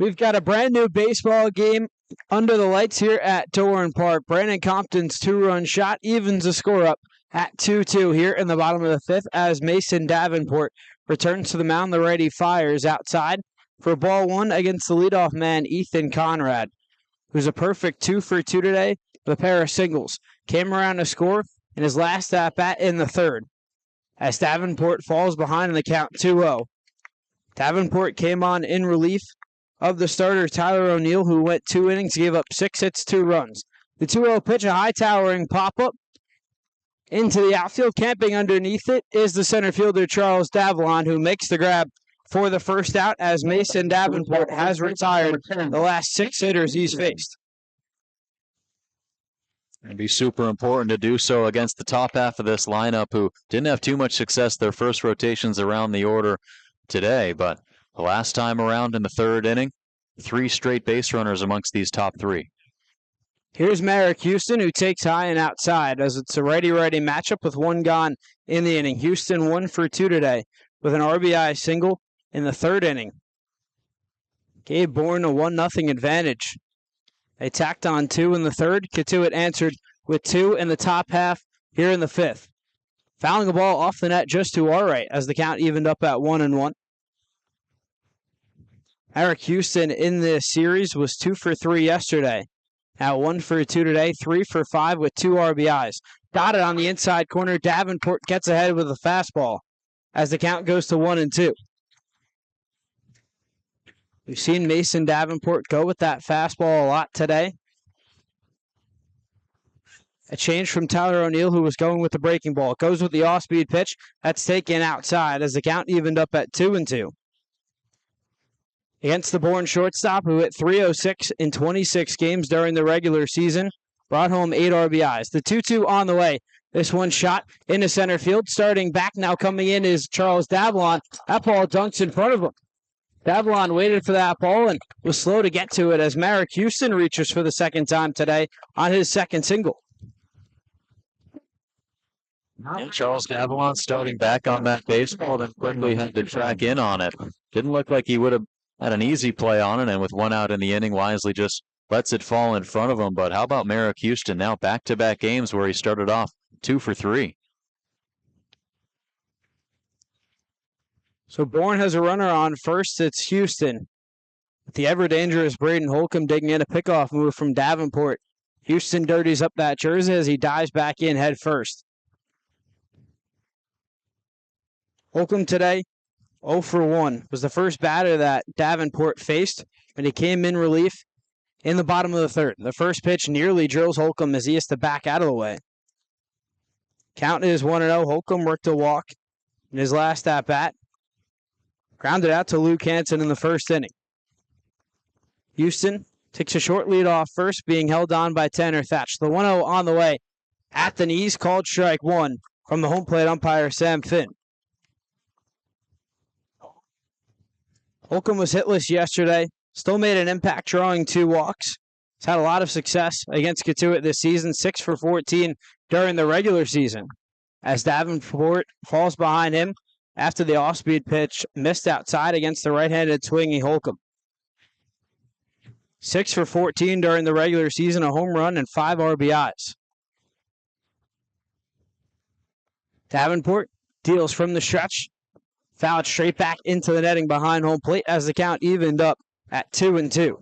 We've got a brand new baseball game under the lights here at Doran Park. Brandon Compton's two-run shot evens the score up at 2-2 here in the bottom of the fifth as Mason Davenport returns to the mound. The righty fires outside for ball one against the leadoff man, Ethan Conrad, who's a perfect 2 for 2 today with a pair of singles. Came around to score in his last at-bat in the third as Davenport falls behind in the count 2-0. Davenport came on in relief of the starter, Tyler O'Neill, who went 2 innings, gave up 6 hits, 2 runs. The 2-0 pitch, a high-towering pop-up into the outfield. Camping underneath it is the center fielder, Charles Davalon, who makes the grab for the first out as Mason Davenport has retired the last 6 hitters he's faced. It'd be super important to do so against the top half of this lineup, who didn't have too much success their first rotations around the order today, but the last time around in the third inning, 3 straight base runners amongst these top 3. Here's Merrick Houston, who takes high and outside as it's a righty-righty matchup with 1 gone in the inning. Houston 1 for 2 today with an RBI single in the third inning. Gave Bourne a 1-0 advantage. They tacked on 2 in the third. Cotuit answered with 2 in the top half here in the fifth. Fouling a ball off the net just to our right as the count evened up at 1-1. Merrick Houston in this series was 2 for 3 yesterday. Now 1 for 2 today, 3 for 5 with 2 RBIs. Dotted on the inside corner. Davenport gets ahead with a fastball as the count goes to 1-2. We've seen Mason Davenport go with that fastball a lot today. A change from Tyler O'Neill, who was going with the breaking ball. Goes with the off-speed pitch. That's taken outside as the count evened up at 2-2. Against the Bourne shortstop, who hit .306 in 26 games during the regular season, brought home 8 RBIs. The 2-2 on the way. This one shot into center field. Starting back now coming in is Charles Davalon. That ball dunks in front of him. Davalon waited for that ball and was slow to get to it as Merrick Houston reaches for the second time today on his second single. And Charles Davalon starting back on that baseball, then quickly had to track in on it. Didn't look like he would have had an easy play on it, and with 1 out in the inning, wisely just lets it fall in front of him. But how about Merrick Houston now? Back-to-back games where he started off 2 for 3. So Bourne has a runner on first. It's Houston. With the ever-dangerous Braden Holcomb digging in a pickoff move from Davenport. Houston dirties up that jersey as he dives back in head first. Holcomb today, 0 for 1. Was the first batter that Davenport faced, and he came in relief in the bottom of the third. The first pitch nearly drills Holcomb as he has to back out of the way. Count is 1-0. Holcomb worked a walk in his last at-bat. Grounded out to Luke Hansen in the first inning. Houston takes a short lead off first, being held on by Tanner Thatch. The 1-0 on the way at the knees, called strike 1 from the home plate umpire, Sam Finn. Holcomb was hitless yesterday. Still made an impact drawing 2 walks. He's had a lot of success against Cotuit this season, 6 for 14 during the regular season. As Davenport falls behind him after the off-speed pitch missed outside against the right-handed swinging Holcomb. 6 for 14 during the regular season, a home run and 5 RBIs. Davenport deals from the stretch. Fouled straight back into the netting behind home plate as the count evened up at 2-2.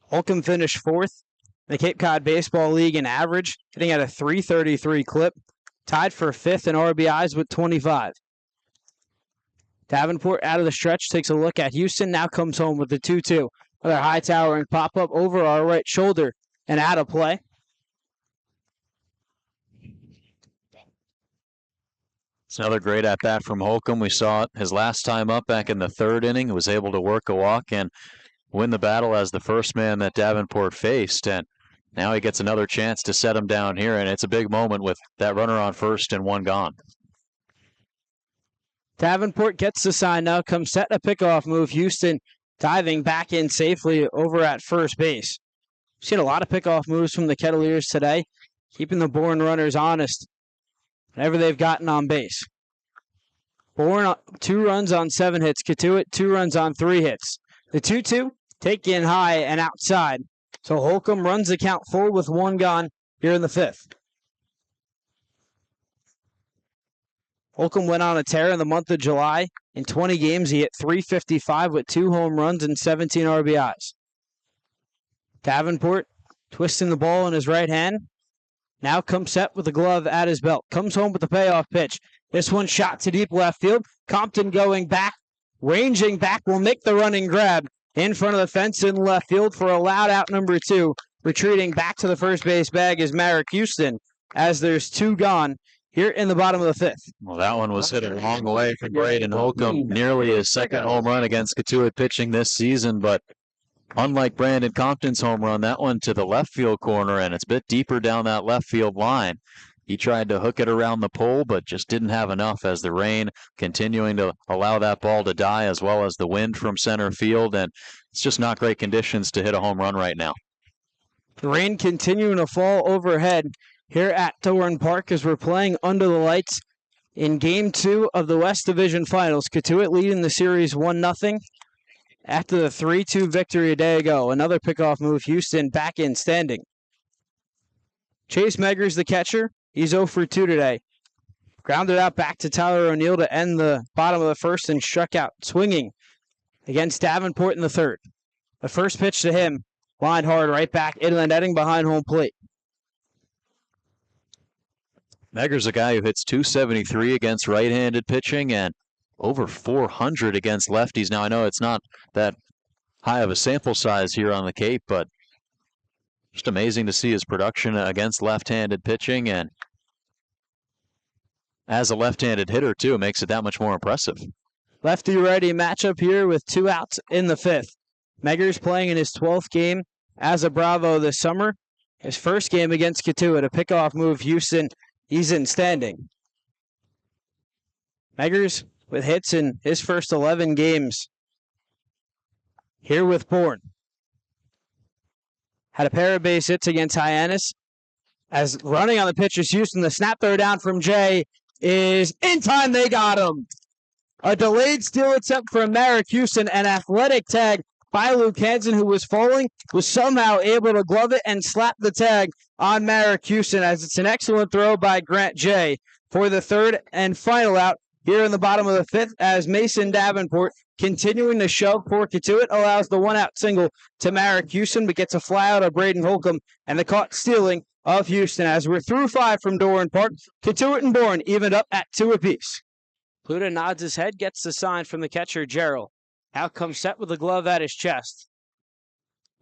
Holcomb finished 4th in the Cape Cod Baseball League in average, hitting at a .333 clip. Tied for 5th in RBIs with 25. Davenport out of the stretch takes a look at Houston. Now comes home with the 2-2. Another high towering pop-up over our right shoulder and out of play. It's another great at-bat from Holcomb. We saw it his last time up back in the third inning. He was able to work a walk and win the battle as the first man that Davenport faced. And now he gets another chance to set him down here, and it's a big moment with that runner on first and 1 gone. Davenport gets the sign now, comes set a pickoff move. Houston diving back in safely over at first base. Seen a lot of pickoff moves from the Kettleers today, keeping the Bourne runners honest whenever they've gotten on base. Bourne, 2 runs on 7 hits. Cotuit, 2 runs on 3 hits. The 2-2 taken high and outside. So Holcomb runs the count full with 1 gone here in the 5th. Holcomb went on a tear in the month of July. In 20 games, he hit .355 with 2 home runs and 17 RBIs. Davenport twisting the ball in his right hand. Now comes set with the glove at his belt. Comes home with the payoff pitch. This one shot to deep left field. Compton going back, ranging back, will make the running grab in front of the fence in left field for a loud out number 2. Retreating back to the first base bag is Merrick Houston as there's 2 gone here in the bottom of the 5th. Well, that one was hit a long way for Braden Holcomb. Nearly his second home run against Cotuit pitching this season, but unlike Brandon Compton's home run, that one to the left field corner, and it's a bit deeper down that left field line. He tried to hook it around the pole, but just didn't have enough as the rain continuing to allow that ball to die, as well as the wind from center field, and it's just not great conditions to hit a home run right now. The rain continuing to fall overhead here at Doran Park as we're playing under the lights in Game 2 of the West Division Finals. Cotuit leading the series 1-0 after the 3-2 victory a day ago. Another pickoff move, Houston back in standing. Chase Meggers, the catcher, he's 0 for 2 today. Grounded out back to Tyler O'Neill to end the bottom of the 1st and struck out swinging against Davenport in the 3rd. The first pitch to him, lined hard right back, inland netting behind home plate. Meggers, a guy who hits .273 against right-handed pitching and over .400 against lefties. Now, I know it's not that high of a sample size here on the Cape, but just amazing to see his production against left-handed pitching. And as a left-handed hitter, too, it makes it that much more impressive. Lefty-righty matchup here with 2 outs in the 5th. Meggers playing in his 12th game as a Bravo this summer. His first game against Cotuit, a pickoff move, Houston. He's in standing. Meggers with hits in his first 11 games. Here with Bourne. Had a pair of base hits against Hyannis. As running on the pitch is Houston. The snap throw down from Jay is in time. They got him. A delayed steal attempt from Merrick Houston. An athletic tag by Luke Hansen, who was falling, was somehow able to glove it and slap the tag on Merrick Houston, as it's an excellent throw by Grant Jay for the 3rd and final out here in the bottom of the 5th, as Mason Davenport continuing to shove for Cotuit allows the 1-out single to Merrick Houston, but gets a fly out of Braden Holcomb and the caught stealing of Houston. As we're through 5 from Doran Park, Cotuit and Bourne evened up at 2 apiece. Pluta nods his head, gets the sign from the catcher, Gerald. Out comes set with the glove at his chest.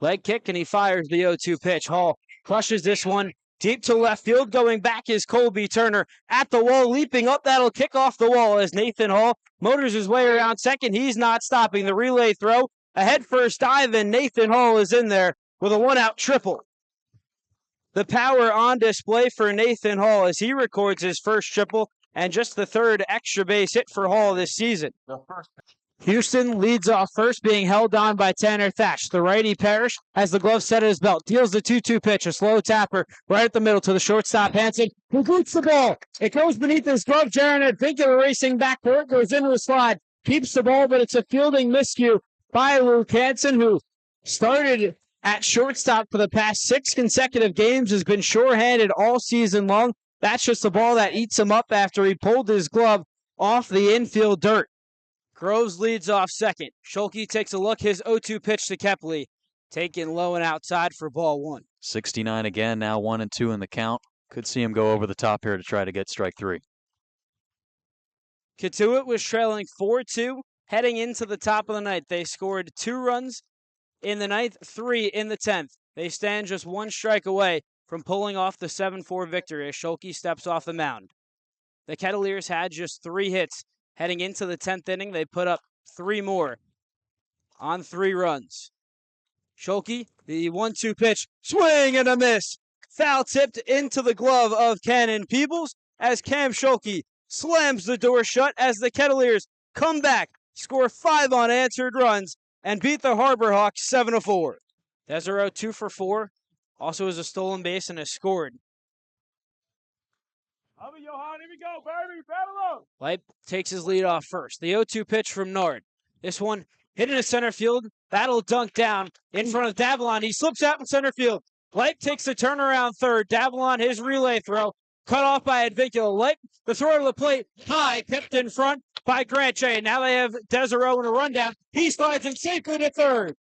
Leg kick, and he fires the 0-2 pitch. Hall crushes this one deep to left field. Going back is Colby Turner at the wall, leaping up. That'll kick off the wall as Nathan Hall motors his way around second. He's not stopping. The relay throw, a head-first dive, and Nathan Hall is in there with a 1-out triple. The power on display for Nathan Hall as he records his first triple and just the 3rd extra base hit for Hall this season. Houston leads off first, being held on by Tanner Thatch. The righty Parrish has the glove set at his belt. Deals the 2-2 pitch, a slow tapper right at the middle to the shortstop, Hansen, who boots the ball. It goes beneath his glove. Jaron Advincula racing back for it, goes into a slide, keeps the ball, but it's a fielding miscue by Luke Hansen, who started at shortstop for the past 6 consecutive games, has been sure-handed all season long. That's just the ball that eats him up after he pulled his glove off the infield dirt. Groves leads off second. Schulke takes a look. His 0-2 pitch to Kepley. Taken low and outside for ball 1. 69 again, now 1-2 in the count. Could see him go over the top here to try to get strike 3. Cotuit was trailing 4-2 heading into the top of the ninth. They scored 2 runs in the ninth, 3 in the 10th. They stand just 1 strike away from pulling off the 7-4 victory as Schulke steps off the mound. The Kettleers had just 3 hits. Heading into the 10th inning, they put up 3 more on 3 runs. Schulke, the 1-2 pitch, swing and a miss. Foul tipped into the glove of Cannon Peebles as Cam Schulke slams the door shut as the Kettleers come back, score 5 unanswered runs, and beat the Harbor Hawks 7-4. Desero 2 for 4, also has a stolen base and has scored Light takes his lead off first. The 0-2 pitch from Nord. This one hit into center field. That'll dunk down in front of Davalon. He slips out in center field. Light takes the turnaround third. Davalon, his relay throw, cut off by Advincula. Light, the throw to the plate, high, pipped in front by Granche. And now they have Desero in a rundown. He slides in safely to third.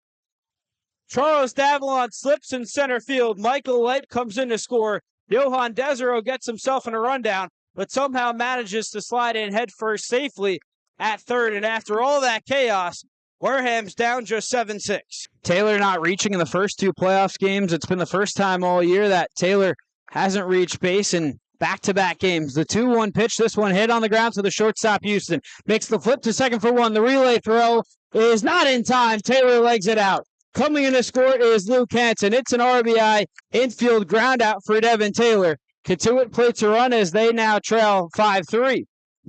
Charles Davalon slips in center field. Michael Light comes in to score. Johan Desero gets himself in a rundown, but somehow manages to slide in headfirst safely at third. And after all that chaos, Wareham's down just 7-6. Taylor not reaching in the first two playoffs games. It's been the first time all year that Taylor hasn't reached base in back-to-back games. The 2-1 pitch, this one hit on the ground to the shortstop Houston. Makes the flip to second for one. The relay throw is not in time. Taylor legs it out. Coming in to score is Luke Hansen. It's an RBI infield ground out for Devin Taylor. Cotuit plates a run as they now trail 5-3.